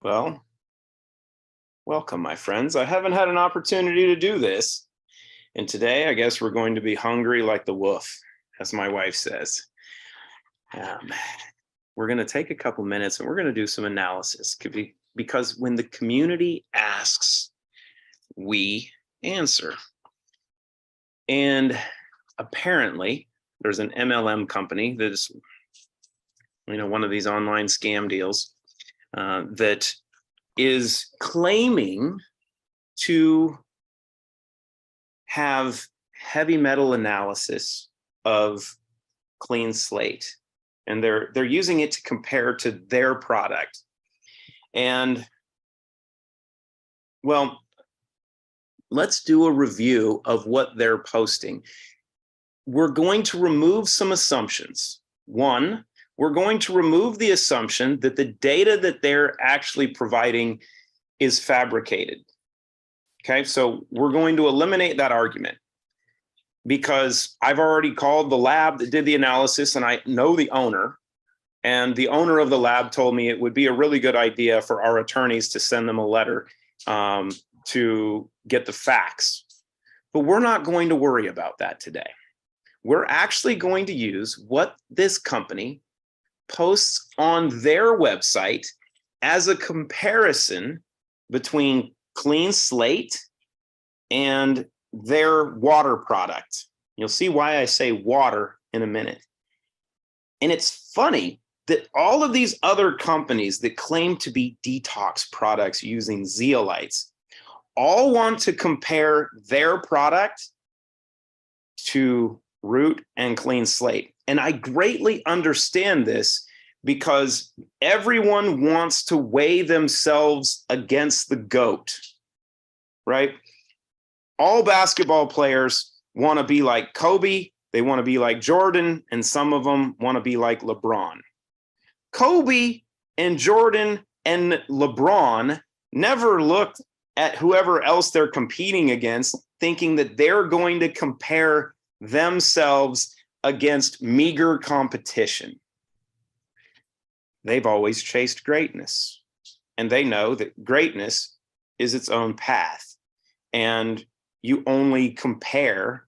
Well, welcome, my friends. I haven't had an opportunity to do this. And today, I guess we're going to be hungry like the wolf, as my wife says. We're going to take a couple minutes and we're going to do some analysis because when the community asks, we answer. And apparently, there's an MLM company that is, one of these online scam deals that is claiming to have heavy metal analysis of CleanSlate, and they're using it to compare to their product. And well, let's do a review of what they're posting. We're going to remove some assumptions. One, we're going to remove the assumption that the data that they're actually providing is fabricated. Okay, so we're going to eliminate that argument because I've already called the lab that did the analysis and I know the owner, and the owner of the lab told me it would be a really good idea for our attorneys to send them a letter to get the facts. But we're not going to worry about that today. We're actually going to use what this company posts on their website as a comparison between CleanSlate and their water product. You'll see why I say water in a minute. And it's funny that all of these other companies that claim to be detox products using zeolites all want to compare their product to Root and CleanSlate. And I greatly understand this because everyone wants to weigh themselves against the GOAT, right? All basketball players want to be like Kobe, they want to be like Jordan, and some of them want to be like LeBron. Kobe and Jordan and LeBron never looked at whoever else they're competing against thinking that they're going to compare themselves against meager competition. They've always chased greatness, and they know that greatness is its own path, and you only compare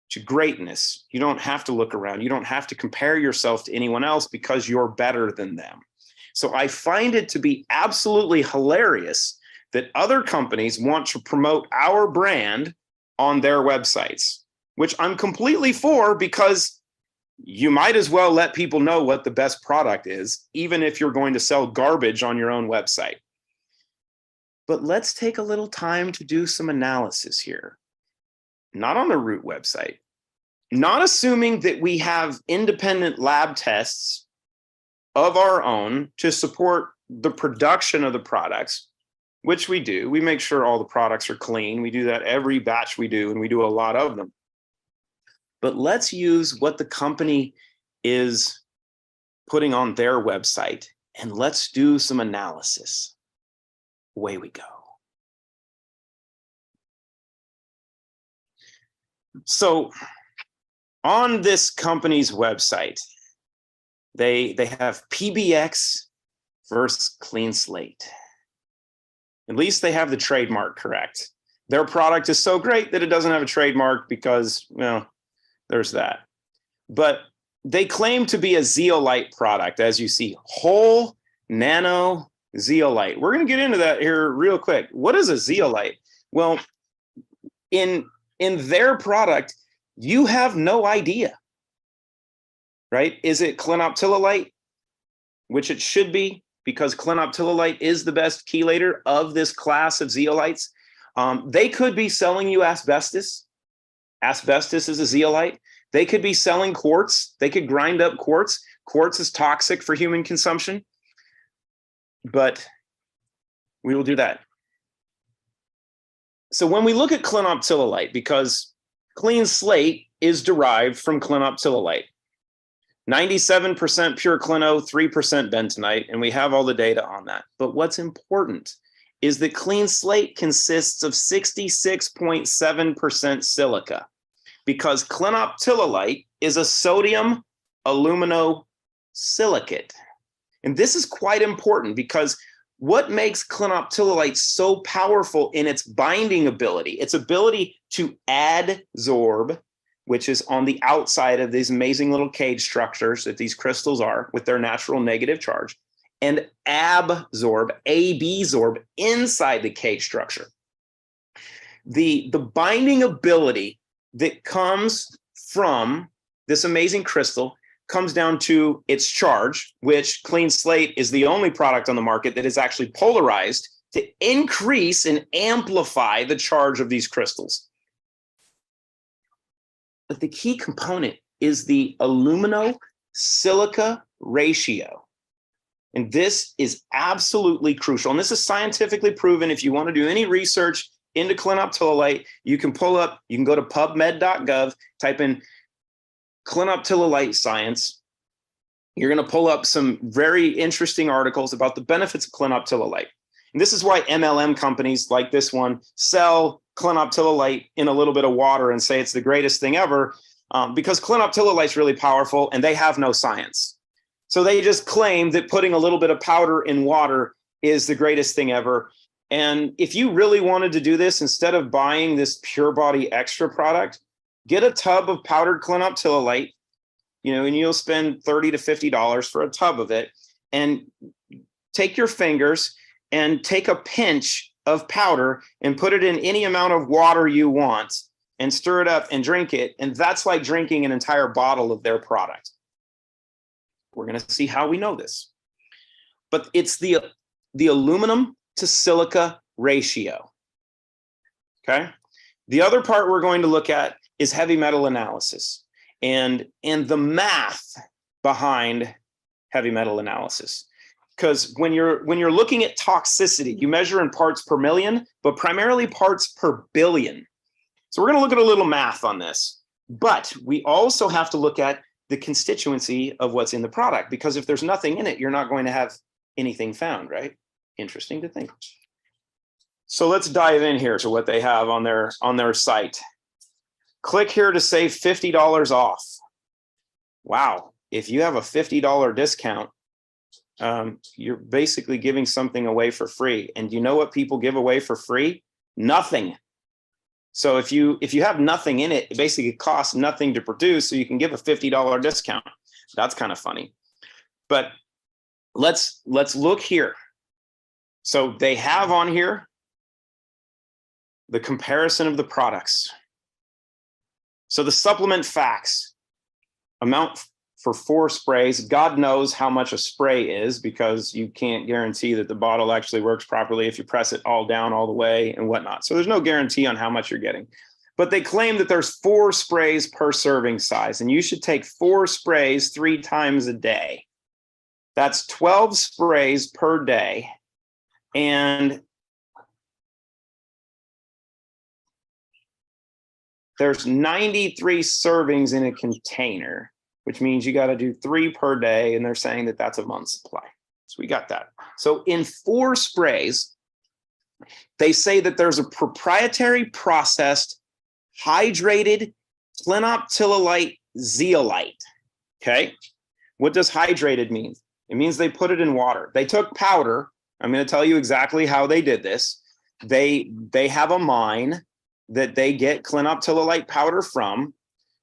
to greatness. You don't have to look around. You don't have to compare yourself to anyone else because you're better than them. So I find it to be absolutely hilarious that other companies want to promote our brand on their websites, which I'm completely for, because you might as well let people know what the best product is, even if you're going to sell garbage on your own website. But let's take a little time to do some analysis here. Not on the Root website, not assuming that we have independent lab tests of our own to support the production of the products, which we do. We make sure all the products are clean. We do that every batch we do, and we do a lot of them. But let's use what the company is putting on their website, and let's do some analysis. Away we go. So on this company's website, they have PBX versus CleanSlate. At least they have the trademark correct. Their product is so great that it doesn't have a trademark because, well, there's that. But they claim to be a zeolite product, as you see, whole nano zeolite. We're going to get into that here real quick. What is a zeolite? Well, in their product, you have no idea, right? Is it clinoptilolite, which it should be, because clinoptilolite is the best chelator of this class of zeolites. They could be selling you asbestos. Asbestos is a zeolite. They could be selling quartz. They could grind up quartz. Quartz is toxic for human consumption, but we will do that. So when we look at clinoptilolite, because CleanSlate is derived from clinoptilolite, 97% pure clino, 3% bentonite, and we have all the data on that. But what's important is that CleanSlate consists of 66.7% silica, because clinoptilolite is a sodium aluminosilicate. And this is quite important because What makes clinoptilolite so powerful in its binding ability? Its ability to adsorb, which is on the outside of these amazing little cage structures that these crystals are with their natural negative charge, and absorb, absorb, inside the cage structure. The binding ability that comes from this amazing crystal comes down to its charge, which CleanSlate is the only product on the market that is actually polarized to increase and amplify the charge of these crystals. But the key component is the alumino-silica ratio. And this is absolutely crucial. And this is scientifically proven. If you want to do any research into clinoptilolite, you can go to pubmed.gov, type in clinoptilolite science. You're going to pull up some very interesting articles about the benefits of clinoptilolite. And this is why MLM companies like this one sell clinoptilolite in a little bit of water and say it's the greatest thing ever, because clinoptilolite is really powerful and they have no science. So they just claim that putting a little bit of powder in water is the greatest thing ever. And if you really wanted to do this, instead of buying this Pure Body Extra product, get a tub of powdered clinoptilolite, and you'll spend $30 to $50 for a tub of it, and take your fingers and take a pinch of powder and put it in any amount of water you want and stir it up and drink it. And that's like drinking an entire bottle of their product. We're going to see how we know this. But it's the aluminum to silica ratio. Okay. The other part we're going to look at is heavy metal analysis and the math behind heavy metal analysis. Because when you're looking at toxicity, you measure in parts per million, but primarily parts per billion. So we're going to look at a little math on this. But we also have to look at the constituency of what's in the product, because if there's nothing in it, you're not going to have anything found, right? Interesting to think. So let's dive in here to what they have on their site. Click here to save $50 off. Wow. If you have a $50 discount, you're basically giving something away for free. And you know what people give away for free? Nothing. So if you have nothing in it, it basically costs nothing to produce, so you can give a $50 discount. That's kind of funny. But let's look here. So they have on here the comparison of the products. So the supplement facts, amount for 4 sprays. God knows how much a spray is, because you can't guarantee that the bottle actually works properly if you press it all down all the way and whatnot. So there's no guarantee on how much you're getting. But they claim that there's 4 sprays per serving size, and you should take 4 sprays 3 times a day. That's 12 sprays per day. And there's 93 servings in a container, which means you got to do 3 per day. And they're saying that that's a month's supply. So we got that. So in 4 sprays, they say that there's a proprietary processed hydrated clinoptilolite zeolite. Okay. What does hydrated mean? It means they put it in water. They took powder. I'm going to tell you exactly how they did this. They have a mine that they get clinoptilolite powder from,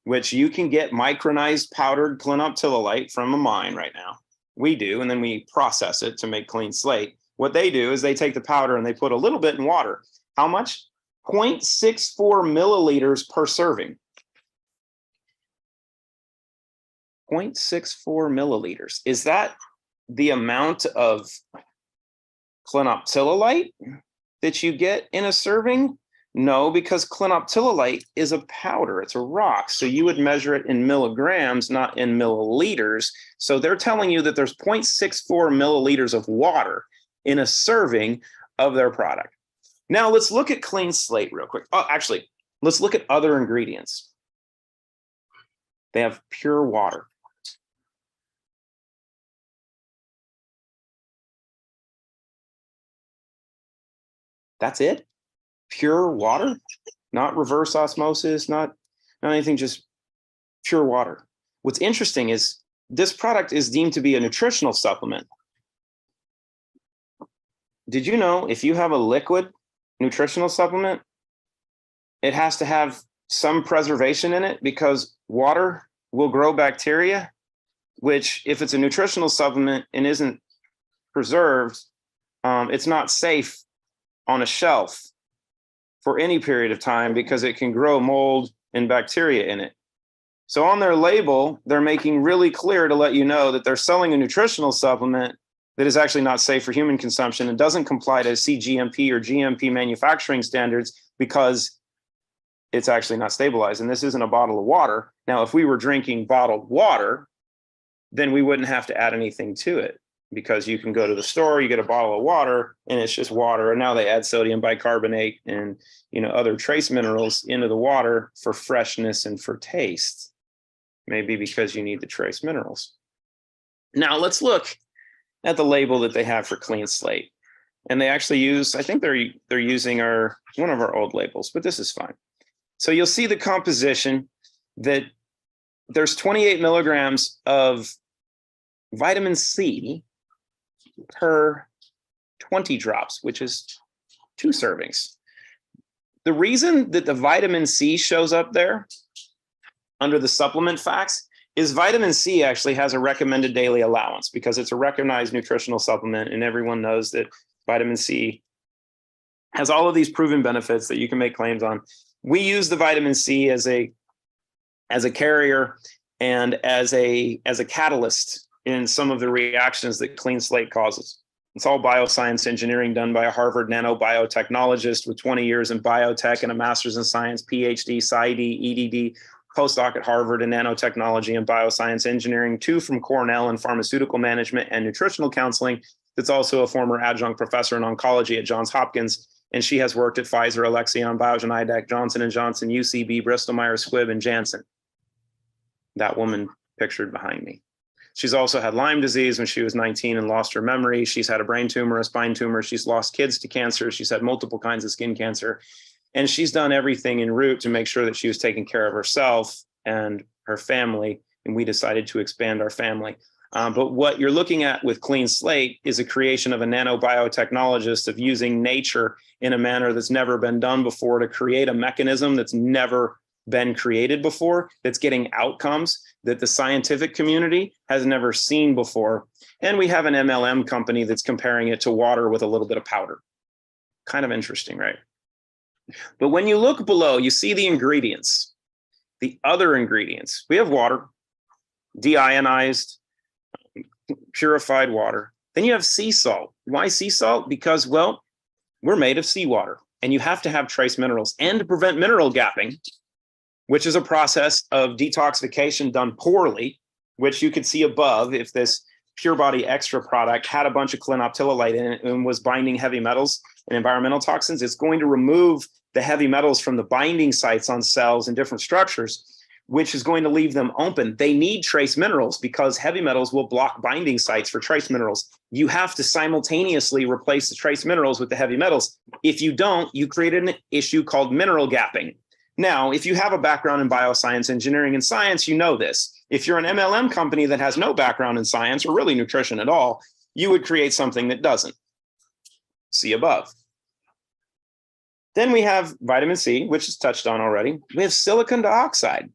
which you can get micronized powdered clinoptilolite from a mine right now. We do, and then we process it to make CleanSlate. What they do is they take the powder and they put a little bit in water. How much? 0.64 milliliters per serving. 0.64 milliliters. Is that the amount of clinoptilolite that you get in a serving? No, because clinoptilolite is a powder. It's a rock. So you would measure it in milligrams, not in milliliters. So they're telling you that there's 0.64 milliliters of water in a serving of their product. Now let's look at CleanSlate real quick. Oh, actually, let's look at other ingredients. They have pure water. That's it? Pure water? Not reverse osmosis, not anything, just pure water. What's interesting is this product is deemed to be a nutritional supplement. did you know if you have a liquid nutritional supplement, it has to have some preservation in it because water will grow bacteria, which if it's a nutritional supplement and isn't preserved, it's not safe on a shelf for any period of time because it can grow mold and bacteria in it. So on their label, they're making really clear to let you know that they're selling a nutritional supplement that is actually not safe for human consumption and doesn't comply to CGMP or GMP manufacturing standards because it's actually not stabilized. And this isn't a bottle of water. Now, if we were drinking bottled water, then we wouldn't have to add anything to it because you can go to the store, you get a bottle of water, and it's just water. And now they add sodium bicarbonate and other trace minerals into the water for freshness and for taste. Maybe because you need the trace minerals. Now let's look at the label that they have for CleanSlate. And they actually use, I think they're using one of our old labels, but this is fine. So you'll see the composition that there's 28 milligrams of vitamin C per 20 drops, which is 2 servings. The reason that the vitamin C shows up there under the supplement facts is vitamin C actually has a recommended daily allowance because it's a recognized nutritional supplement, and everyone knows that vitamin C has all of these proven benefits that you can make claims on. We use the vitamin C as a carrier and as a catalyst in some of the reactions that CleanSlate causes. It's all bioscience engineering done by a Harvard nanobiotechnologist with 20 years in biotech and a master's in science, PhD, PsyD, EDD, postdoc at Harvard in nanotechnology and bioscience engineering, 2 from Cornell in pharmaceutical management and nutritional counseling. That's also a former adjunct professor in oncology at Johns Hopkins. And she has worked at Pfizer, Alexion, Biogen, IDEC, Johnson & Johnson, UCB, Bristol Myers Squibb, and Janssen. That woman pictured behind me. She's also had Lyme disease when she was 19 and lost her memory. She's had a brain tumor, a spine tumor. She's lost kids to cancer. She's had multiple kinds of skin cancer. And she's done everything en route to make sure that she was taking care of herself and her family. And we decided to expand our family. But what you're looking at with CleanSlate is a creation of a nanobiotechnologist of using nature in a manner that's never been done before to create a mechanism that's never been created before, that's getting outcomes that the scientific community has never seen before. And we have an MLM company that's comparing it to water with a little bit of powder. Kind of interesting, right? But when you look below, you see the ingredients, the other ingredients. We have water, deionized, purified water. Then you have sea salt. Why sea salt? Because, well, we're made of seawater, and you have to have trace minerals. And to prevent mineral gapping, which is a process of detoxification done poorly, which you could see above if this Pure Body Extra product had a bunch of clinoptilolite in it and was binding heavy metals and environmental toxins, it's going to remove the heavy metals from the binding sites on cells and different structures, which is going to leave them open. They need trace minerals because heavy metals will block binding sites for trace minerals. You have to simultaneously replace the trace minerals with the heavy metals. If you don't, you create an issue called mineral gapping. Now, if you have a background in bioscience, engineering, and science, you know this. If you're an MLM company that has no background in science or really nutrition at all, you would create something that doesn't. See above. Then we have vitamin C, which is touched on already. We have silicon dioxide.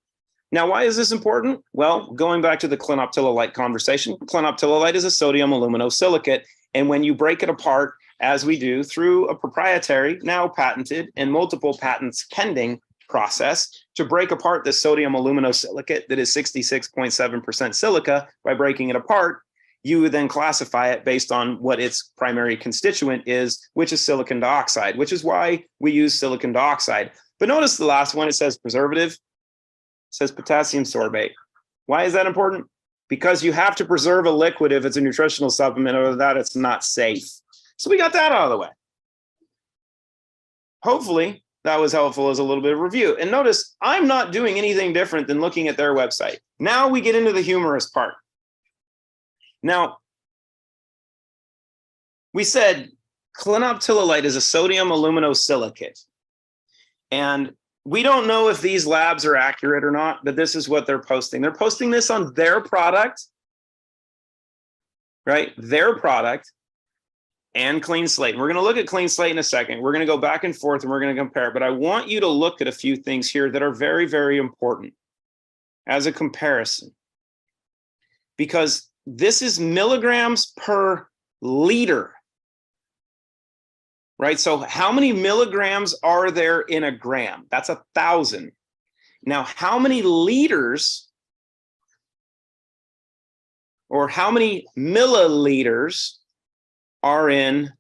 Now, why is this important? Well, going back to the clinoptilolite conversation, clinoptilolite is a sodium aluminosilicate. And when you break it apart, as we do through a proprietary, now patented, and multiple patents pending process to break apart the sodium aluminosilicate that is 66.7% silica, by breaking it apart, you would then classify it based on what its primary constituent is, which is silicon dioxide, which is why we use silicon dioxide. But notice the last one, it says preservative, it says potassium sorbate. Why is that important? Because you have to preserve a liquid if it's a nutritional supplement, or that it's not safe. So we got that out of the way. Hopefully that was helpful as a little bit of review. And notice I'm not doing anything different than looking at their website. Now we get into the humorous part. Now, we said clinoptilolite is a sodium aluminosilicate. And we don't know if these labs are accurate or not, but this is what they're posting. They're posting this on their product, right? Their product. and CleanSlate. We're going to look at CleanSlate in a second. We're going to go back and forth and we're going to compare. But I want you to look at a few things here that are very, very important as a comparison. Because this is milligrams per liter, right? So how many milligrams are there in a gram? That's 1,000. Now, how many liters or how many milliliters are in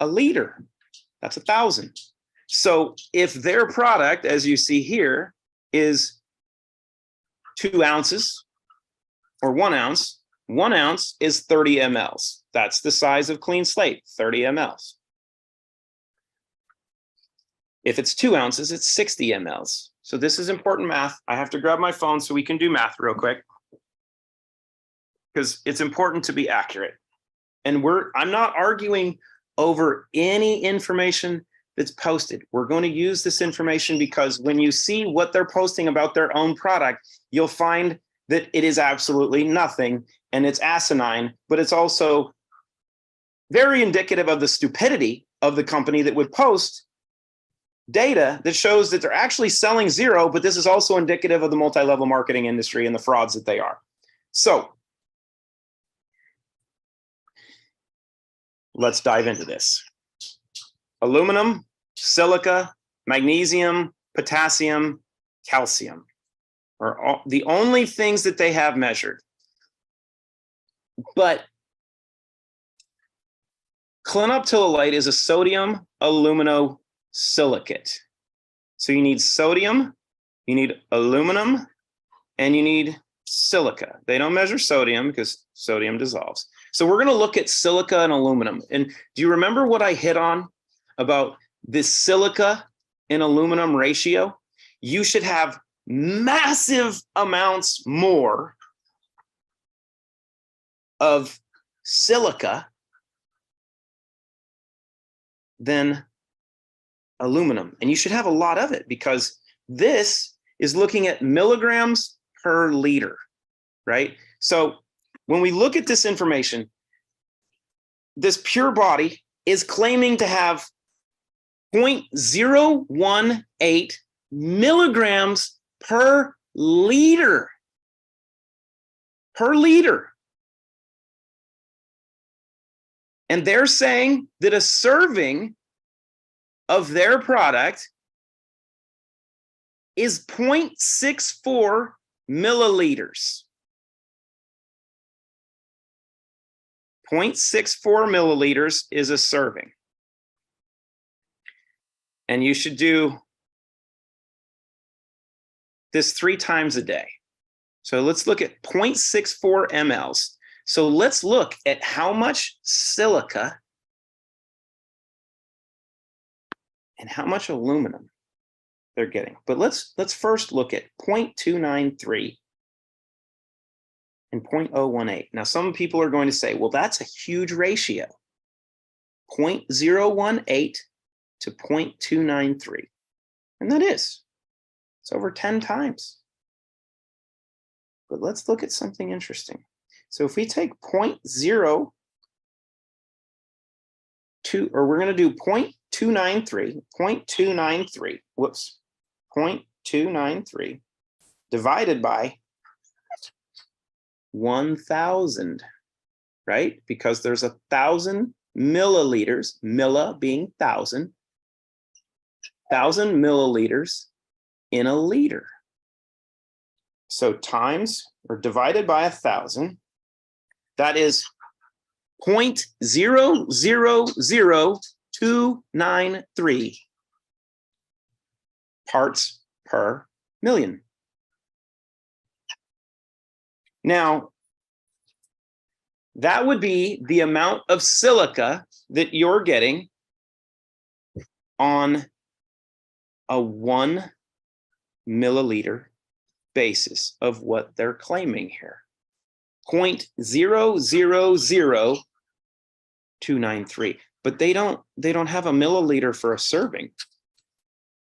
a liter? That's 1,000. So if their product, as you see here, is 2 ounces or 1 ounce, 1 ounce is 30 mLs. That's the size of CleanSlate, 30 mLs. If it's 2 ounces, it's 60 mLs. So this is important math. I have to grab my phone so we can do math real quick, because it's important to be accurate. And I'm not arguing over any information that's posted. We're going to use this information because when you see what they're posting about their own product, you'll find that it is absolutely nothing and it's asinine, but it's also very indicative of the stupidity of the company that would post data that shows that they're actually selling 0, but this is also indicative of the multi-level marketing industry and the frauds that they are. So let's dive into this. Aluminum, silica, magnesium, potassium, calcium are the only things that they have measured. But clinoptilolite is a sodium aluminosilicate. So you need sodium, you need aluminum, and you need silica. They don't measure sodium because sodium dissolves. So we're going to look at silica and aluminum. And do you remember what I hit on about this silica and aluminum ratio? You should have massive amounts more of silica than aluminum. And you should have a lot of it because this is looking at milligrams per liter, right? So when we look at this information, this pure body is claiming to have 0.018 milligrams per liter. Per liter. And they're saying that a serving of their product is 0.64 milliliters. 0.64 milliliters is a serving. And you should do this 3 times a day. So let's look at 0.64 mLs. So let's look at how much silica and how much aluminum they're getting. But let's first look at 0.293 and 0.018. Now, some people are going to say, well, that's a huge ratio. 0.018 to 0.293. And that is. It's over 10 times. But let's look at something interesting. So if we take 0.02, or we're going to do 0.293, whoops, 0.293 divided by 1,000, right? Because there's 1,000 milliliters, milli being 1,000 milliliters in a liter. So times or divided by 1,000, that is 0.000293 parts per million. Now, that would be the amount of silica that you're getting on a 1 milliliter basis of what they're claiming here. 0.000293. But they don't have a milliliter for a serving,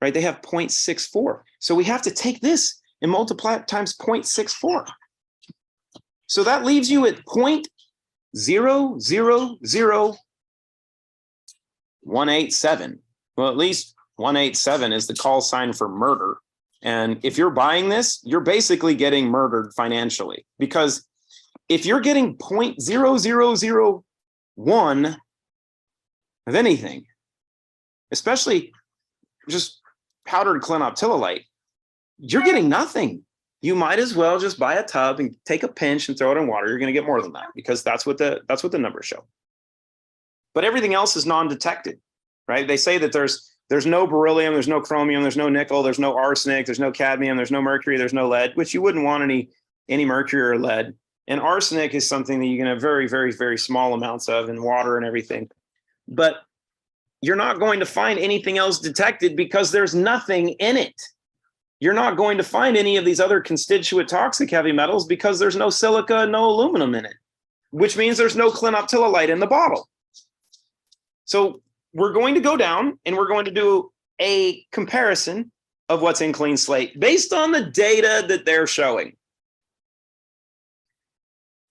right? They have 0.64. So we have to take this and multiply it times 0.64. So that leaves you at 0.000293 187. Well, at least 187 is the call sign for murder. And if you're buying this, you're basically getting murdered financially, because if you're getting 0.0001 of anything, especially just powdered clinoptilolite, you're getting nothing. You might as well just buy a tub and take a pinch and throw it in water. You're going to get more than that, because that's what the numbers show. But everything else is non-detected, right? They say that there's no beryllium, there's no chromium, there's no nickel, there's no arsenic, there's no cadmium, there's no mercury, there's no lead, which you wouldn't want any mercury or lead. And arsenic is something that you can have very, very, very small amounts of in water and everything. But you're not going to find anything else detected because there's nothing in it. You're not going to find any of these other constituent toxic heavy metals because there's no silica, no aluminum in it, which means there's no clinoptilolite in the bottle. So we're going to go down and we're going to do a comparison of what's in CleanSlate based on the data that they're showing.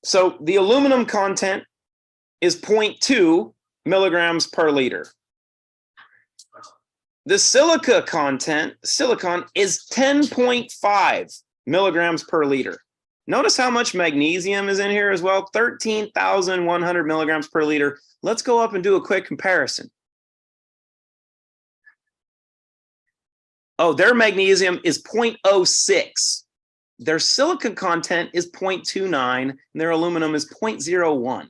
So the aluminum content is 0.2 milligrams per liter. The silica content, silicon, is 10.5 milligrams per liter. Notice how much magnesium is in here as well, 13,100 milligrams per liter. Let's go up and do a quick comparison. Oh, their magnesium is 0.06. Their silica content is 0.29, and their aluminum is 0.01.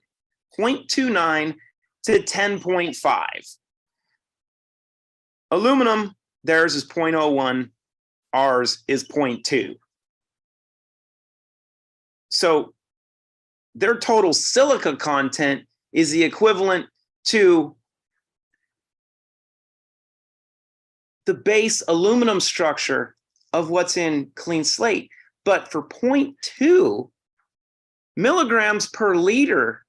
0.29 to 10.5. Aluminum, theirs is 0.01, ours is 0.2. So their total silica content is the equivalent to the base aluminum structure of what's in CleanSlate. But for 0.2 milligrams per liter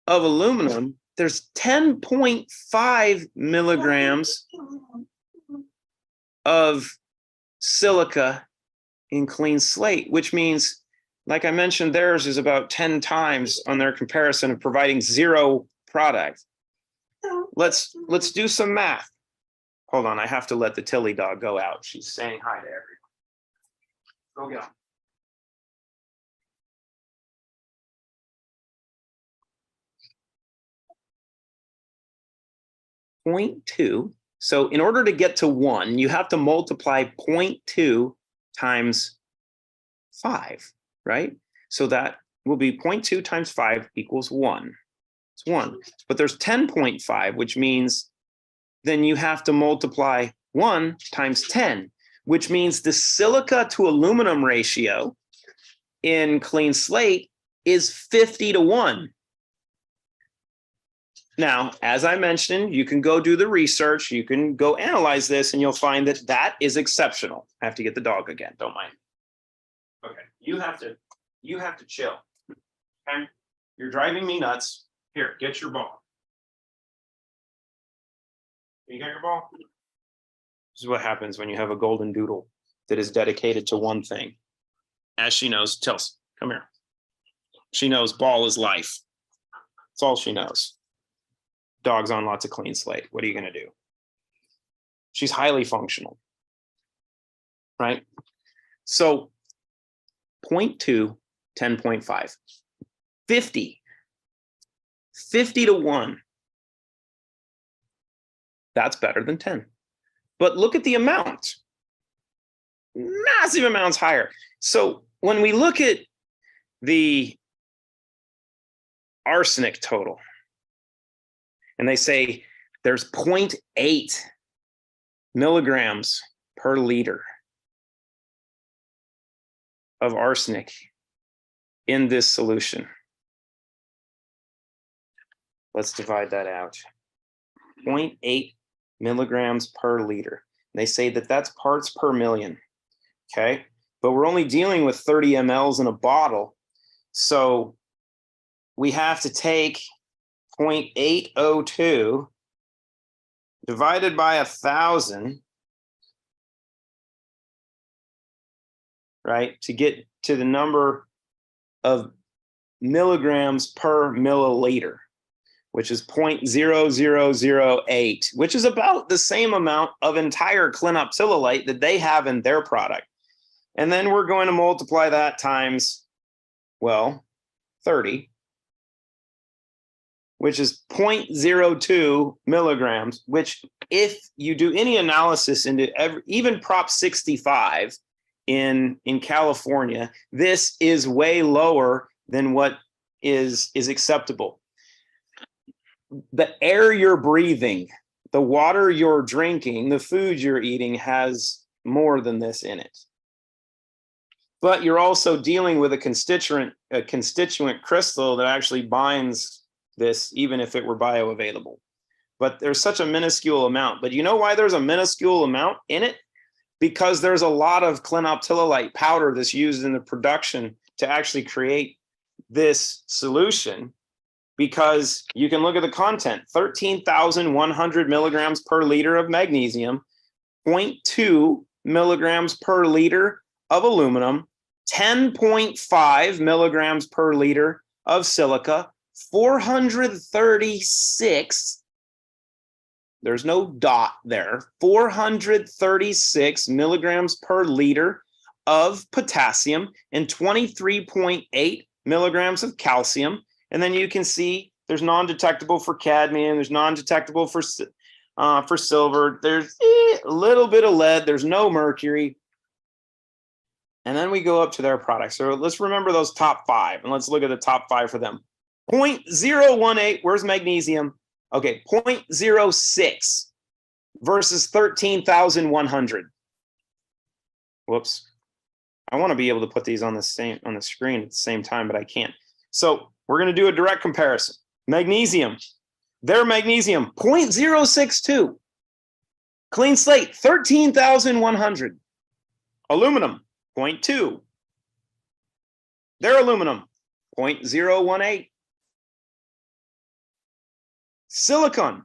of aluminum, there's 10.5 milligrams of silica in CleanSlate, which means, like I mentioned, theirs is about 10 times on their comparison of providing zero product. Let's do some math. Hold on, I have to let the Tilly dog go out. She's saying hi to everyone. Go get on. 0.2. So in order to get to 1, you have to multiply 0.2 times 5, right? So that will be 0.2 times 5 equals 1. It's 1. But there's 10.5, which means then you have to multiply 1 times 10, which means the silica to aluminum ratio in CleanSlate is 50 to 1. Now, as I mentioned, you can go do the research, you can go analyze this, and you'll find that that is exceptional. I have to get the dog again, don't mind. Okay, you have to chill. Okay? You're driving me nuts. Here, get your ball. You got your ball? This is what happens when you have a golden doodle that is dedicated to one thing. As she knows, Tils, come here. She knows ball is life. That's all she knows. Dog's on lots of CleanSlate. What are you going to do? She's highly functional, right? So 0.2, 10.5, 50 to 1. That's better than 10. But look at the amount. Massive amounts higher. So when we look at the arsenic total, and they say there's 0.8 milligrams per liter of arsenic in this solution. Let's divide that out. 0.8 milligrams per liter. They say that that's parts per million, okay? But we're only dealing with 30 mLs in a bottle. So we have to take 0.802 divided by 1,000, right, to get to the number of milligrams per milliliter. which is 0.0008, which is about the same amount of entire clinoptilolite that they have in their product. And then we're going to multiply that times, well, 30, which is 0.02 milligrams, which if you do any analysis into even Prop 65 in California, this is way lower than what is acceptable. The air you're breathing, the water you're drinking, the food you're eating has more than this in it. But you're also dealing with a constituent crystal that actually binds this, even if it were bioavailable. But there's such a minuscule amount. But you know why there's a minuscule amount in it? Because there's a lot of clinoptilolite powder that's used in the production to actually create this solution. Because you can look at the content, 13,100 milligrams per liter of magnesium, 0.2 milligrams per liter of aluminum, 10.5 milligrams per liter of silica, 436, there's no dot there, 436 milligrams per liter of potassium, and 23.8 milligrams of calcium. And then you can see there's non-detectable for cadmium, there's non-detectable for silver, there's a little bit of lead, there's no mercury. And then we go up to their products. So let's remember those top five, and let's look at the top five for them. 0.018, where's magnesium? Okay, 0.06 versus 13,100. Whoops. I want to be able to put these on the screen at the same time, but I can't. So we're going to do a direct comparison. Magnesium, their magnesium, 0.062. CleanSlate, 13,100. Aluminum, 0.2. Their aluminum, 0.018. Silica,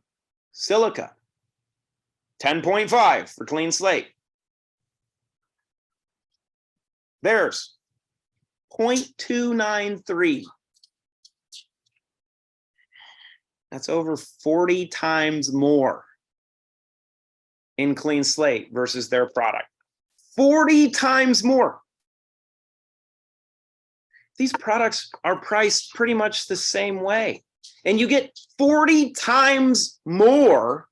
10.5 for CleanSlate. Theirs, 0.293. That's over 40 times more in CleanSlate versus their product. 40 times more. These products are priced pretty much the same way. And you get 40 times more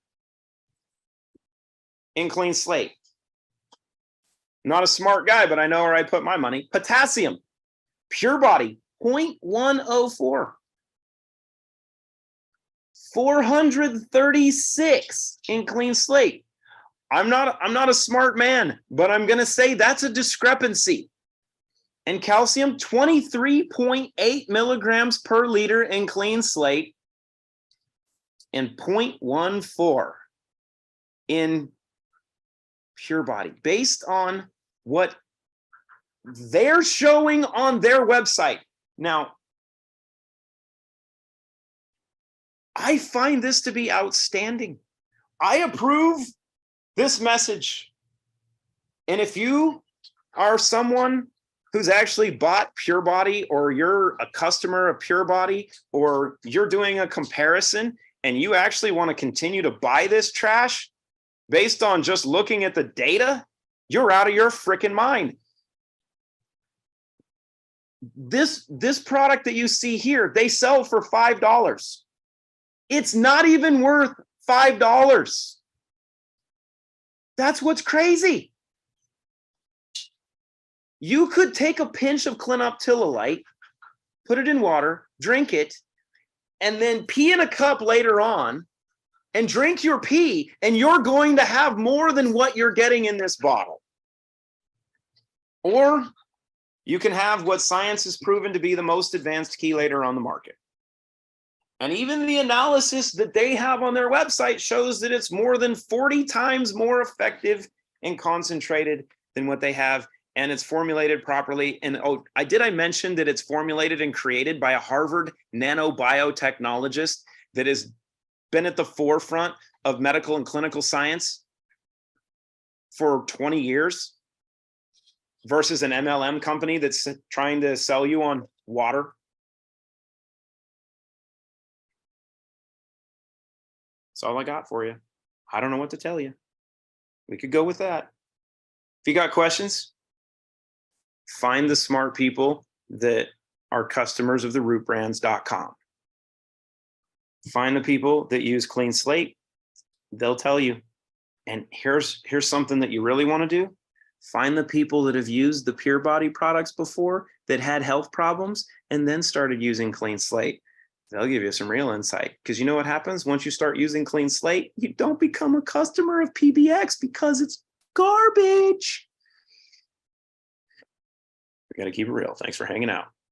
in CleanSlate. Not a smart guy, but I know where I put my money. Potassium, Pure Body, 0.104. 436 in CleanSlate. I'm not a smart man, but I'm going to say that's a discrepancy. And calcium, 23.8 milligrams per liter in CleanSlate and 0.14 in Pure Body, based on what they're showing on their website. Now, I find this to be outstanding. I approve this message. And if you are someone who's actually bought Pure Body, or you're a customer of Pure Body, or you're doing a comparison and you actually want to continue to buy this trash based on just looking at the data, you're out of your freaking mind. This product that you see here, they sell for $5. It's not even worth $5. That's what's crazy. You could take a pinch of clinoptilolite, put it in water, drink it, and then pee in a cup later on and drink your pee, and you're going to have more than what you're getting in this bottle. Or you can have what science has proven to be the most advanced chelator on the market. And even the analysis that they have on their website shows that it's more than 40 times more effective and concentrated than what they have, and it's formulated properly. And did I mention that it's formulated and created by a Harvard nanobiotechnologist that has been at the forefront of medical and clinical science for 20 years versus an MLM company that's trying to sell you on water? That's all I got for you. I don't know what to tell you. We could go with that. If you got questions, find the smart people that are customers of the rootbrands.com. Find the people that use CleanSlate. They'll tell you. And here's something that you really want to do. Find the people that have used the Pure Body products before that had health problems and then started using CleanSlate. They'll give you some real insight, because you know what happens once you start using CleanSlate? You don't become a customer of PBX because it's garbage. We got to keep it real. Thanks for hanging out.